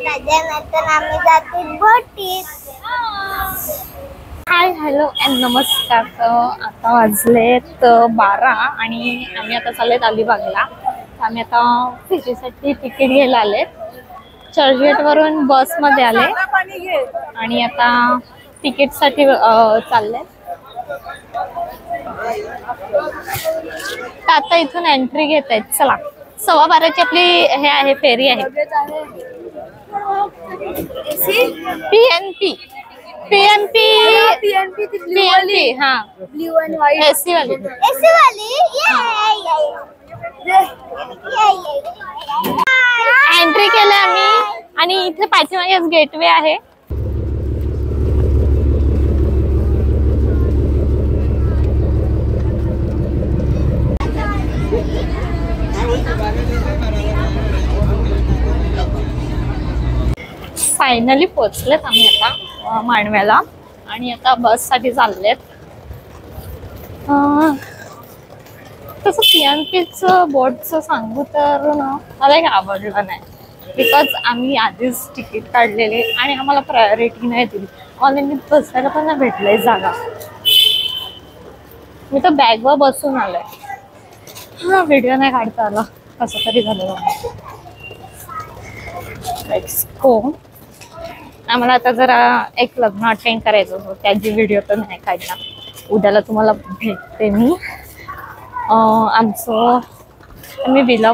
त्याच्यानंतर आम्ही जातो बोटीत. हाय हॅलो अँड नमस्कार. आता वाजलेत 12 आणि आम्ही आता चाललेत अलिबागला. आम्ही आता फिशीसाठी तिकीट घ्यायला आले. चर्चगेट वरून बसमध्ये आले आणि आता तिकीटसाठी चालले. आता इथून एंट्री घेत आहेत. चला 12:15ची आपली हे आहे फेरी आहे. पीएनपी हाँ एसी वाली एंट्री केलं आम्ही आणि इथे पाठीमागेच गेटवे आहे. फायनली पोहोचलेत आम्ही आता मांडव्याला आणि आता बस साठी चाललेत. तसं पीएनपीच बोटचं सांगू तर ना मला काही आवडलं नाही. बिकॉज आम्ही आधीच तिकीट काढलेले आणि आम्हाला प्रायोरिटी नाही दिली. ऑनलाईन बसायला पण नाही भेटलंय जागा. मी तर बॅगवर बसून आलोय. हा व्हिडिओ नाही काढता आला. कसं तरी झालं. Let's go. आम्हाला आता जरा एक लग्न अटेंड करायचं होतं. त्याची व्हिडिओ तर नाही काढला. उद्याला तुम्हाला भेटते मी. आम्ही विला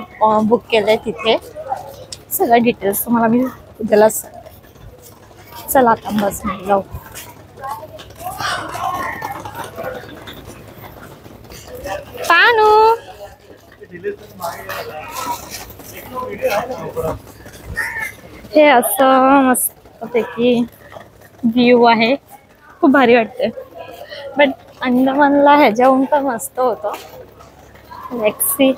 बुक केलंय तिथे. सगळ्या डिटेल्स तुम्हाला मी उद्याला. चला आता बस मध्ये जाऊ. पानू हे असं मस्तपैकी व्ह्यू आहे. खूप भारी वाटते. बट अंदमानला ह्याच्याहून पण मस्त होतं. Let's see.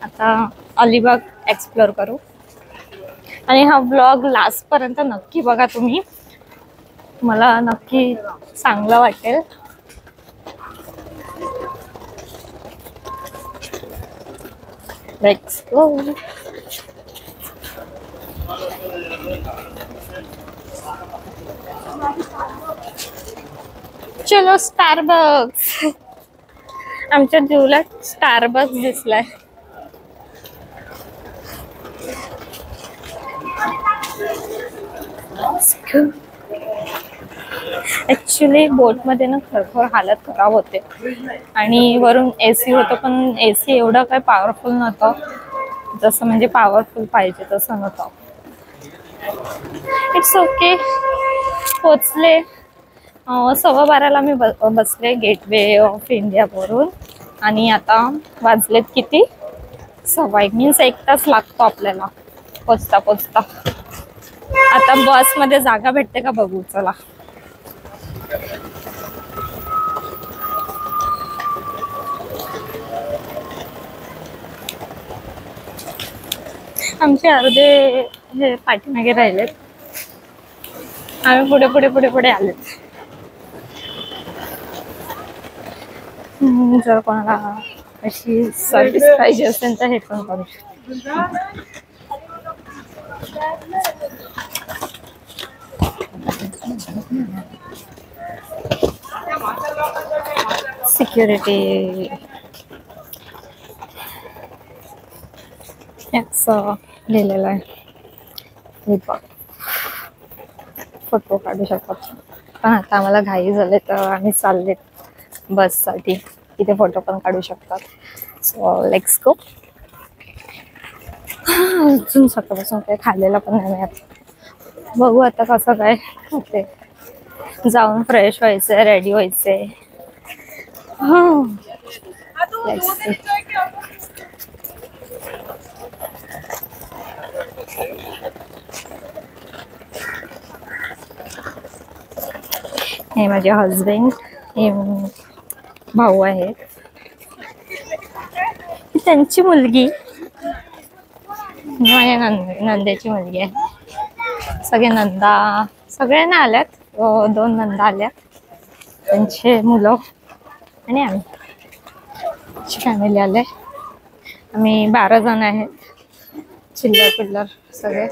आता अलिबाग एक्सप्लोर करू आणि हा व्लॉग लास्ट पर्यंत नक्की बघा तुम्ही. मला नक्की चांगलं वाटेल. Let's go. चलो स्टारबक्स. आमच्या जीवला स्टारबक्स दिसलाय. ऍक्च्युली बोट मध्ये ना खरखर हालत खराब होते आणि वरून एसी होतं पण एसी एवढं काय पॉवरफुल नव्हतं. जसं म्हणजे पॉवरफुल पाहिजे तसं नव्हतं. It's okay. पोचले. 12:15 मी बसले गेटवे ऑफ इंडिया वरून आणि आता वाजलेत किती 1:15 मीन्स 1 तास लागतो आपल्याला पोचता पोचता. आता बस मध्ये जागा भेटते का बघू. चला. आमचे अर्धे हे पाठीमागे राहिलेत. आम्ही पुढे पुढे पुढे पुढे आलेत. जर कोणाला अशी सर्विस पाहिजे असेल तर हे पण करू शकतो. सिक्युरिटी याच लिहिलेलं आहे. फोटो काढू शकतो. पण आता आम्हाला घाई झाले तर आम्ही चाललेत बससाठी. इथे फोटो पण काढू शकतात. So let's go. अजून सकाळपासून काही खाल्लेलं पण नाही मिळत. बघू आता कसं काय होते. जाऊन फ्रेश व्हायचंय, रेडी व्हायचंय. हे माझे हजबंड. हे भाऊ आहेत. त्यांची मुलगी माझ्या नंदेची मुलगी आहे. सगळे नंदा सगळ्यांना आल्यात. 2 नंदा आल्या. त्यांचे मुलं आणि आम्ही फॅमिली आले. आम्ही 12 जण आहेत, चिल्लर पिल्लर सगळे.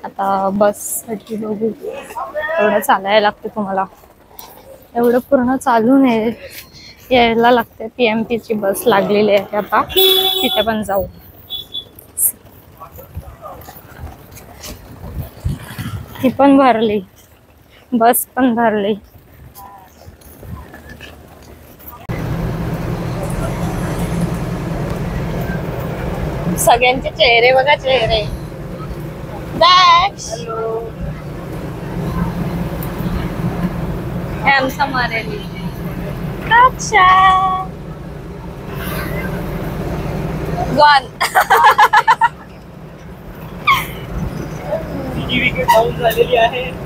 आता बससाठी बघू, एवढं चालायला लागते तुम्हाला, एवढं पूर्ण चालून यायला लागते. PMP ची बस लागलेली आहे आता, तिथे पण जाऊ. ती पण भरली, बस पण भरली. सगळ्यांचे चेहरे बघा, चेहरे. हे आमचा मरेली. अच्छा गॉन.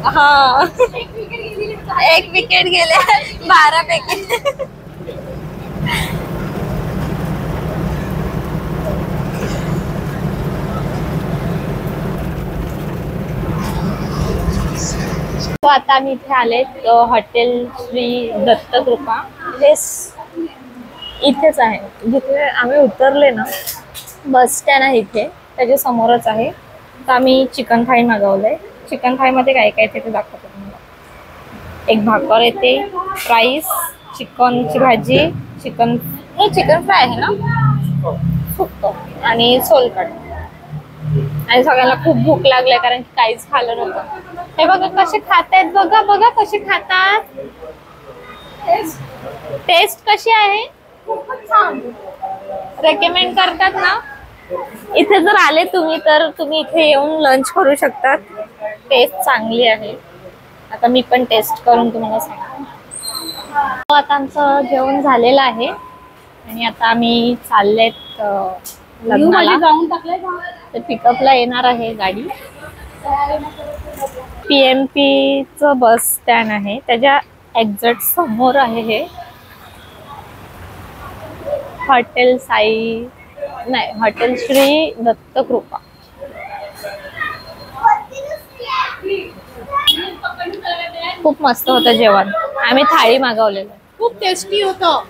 हा, एक विकेट गेले 12 पैकी. तो आता आम्ही इथे आले हॉटेल श्री दत्त कृपा. हे इथेच आहे, जिथे आम्ही उतरले ना, बस स्टँड आहे इथे, त्याच्या समोरच आहे. तर आम्ही चिकन थाळी मागवलंय. चिकन थाळीमध्ये काय काय ते दाखवतो तुम्हाला. एक भाकर येते, राईस, चिकनची भाजी, चिकन फ्राय आहे ना, सुक्क आणि सोलकढ. आणि सगळ्यांना खूप भूक लागली कारण की काहीच खाल्लं नव्हतं. हे बघा कसे खातायत, बघा बघा कसे खातात. टेस्ट कशी आहे? रेकमेंड करतात ना. इथे जर आले तुम्ही तर तुम्ही इथे येऊन लंच करू शकतात. टेस्ट चांगली आहे. आता मी पण टेस्ट करून तुम्हाला सांगते. आता आमचं जेवण झालेलं आहे आणि आता आम्ही चाललेत लग्नाला. ते पिकअपला येणार आहे गाडी. PMP च बस स्टँड आहे, त्याच्या एक्झॅक्ट समोर आहे हे हॉटेल हॉटेल श्री दत्त कृपा. खूप मस्त होतं जेवण. आम्ही थाळी मागवलेलं, खूप टेस्टी होतं.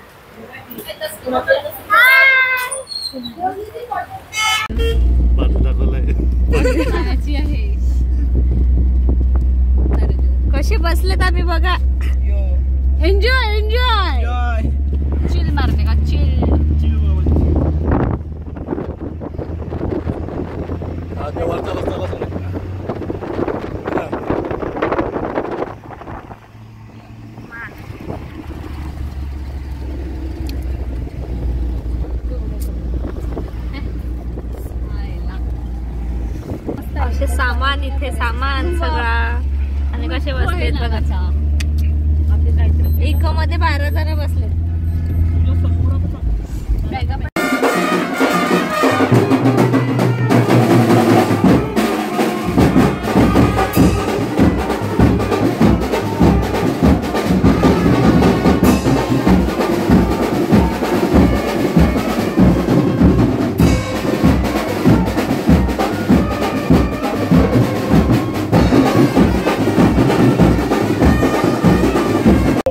कसे बसलेत आम्ही बघा. Enjoy enjoy. चिल मारते का, चिल. असे सामान, इथे सामान सगळा. आणि कसे बसलेत बघा. इको मध्ये 12 जण बसले.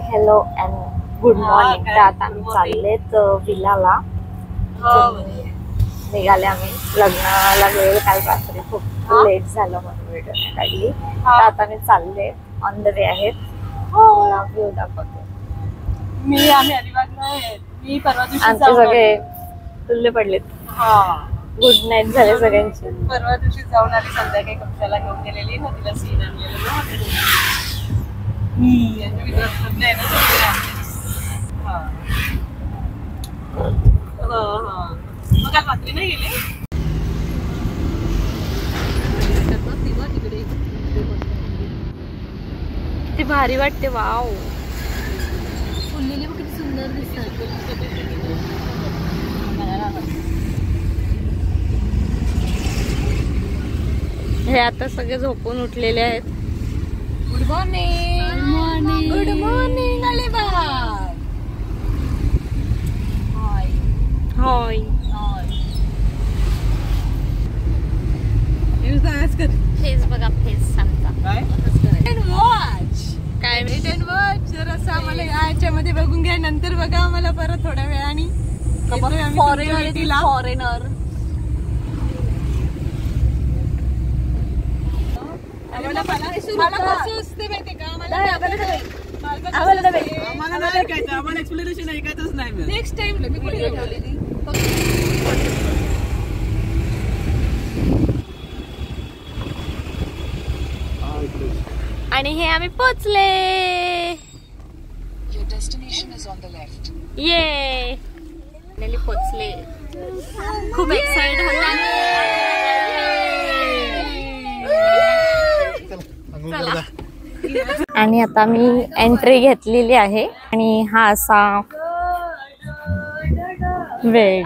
Hello and good morning. तर आता आम्ही चाललेत विलाला. निघाले आम्ही. लग्नाला वेळ काल रात्री खूप लेट झालं म्हणून व्हिडिओ नाही काढली. तर आता मी चालले, ऑन द वे आहेत. व्ह्यू दाखवते. आमचे सगळे तुल्ले पडलेत. गुड नाईट झाले सगळ्यांची. परवा दिवशी जाऊन आली संध्याकाळी. कक्षाला घेऊन गेलेली ना, तिला सीन आणलेलं. मग काल रात्री नाही गेले. ती भारी वाटते. वाव, फुललेली किती सुंदर दिसतात. हे आता सगळे झोपून उठलेले आहेत. Good morning. Good morning. Good morning Alibag. Hi होय. फेस बघा, फेस आमचा. वॉच जर असं आम्हाला याच्यामध्ये बघून घ्या, नंतर बघा आम्हाला परत थोड्या वेळाने. फॉरेनर मला कसं असते माहिती का आम्हाला नाही ऐकायचं आम्हाला एक्सप्लेनेशन ऐकायचंच नाही नेक्स्ट टाइम मी व्हिडिओ ठेवलेली आणि हे आम्ही पोचले ये पोचले खूप एक्साइट होता आणि आता मी एंट्री घेतलेली आहे आणि हा असा वेळ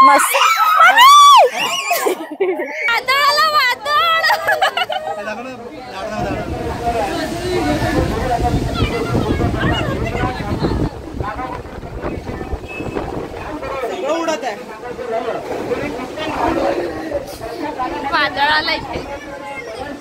मस्त उडत आहे वादळ आला इथे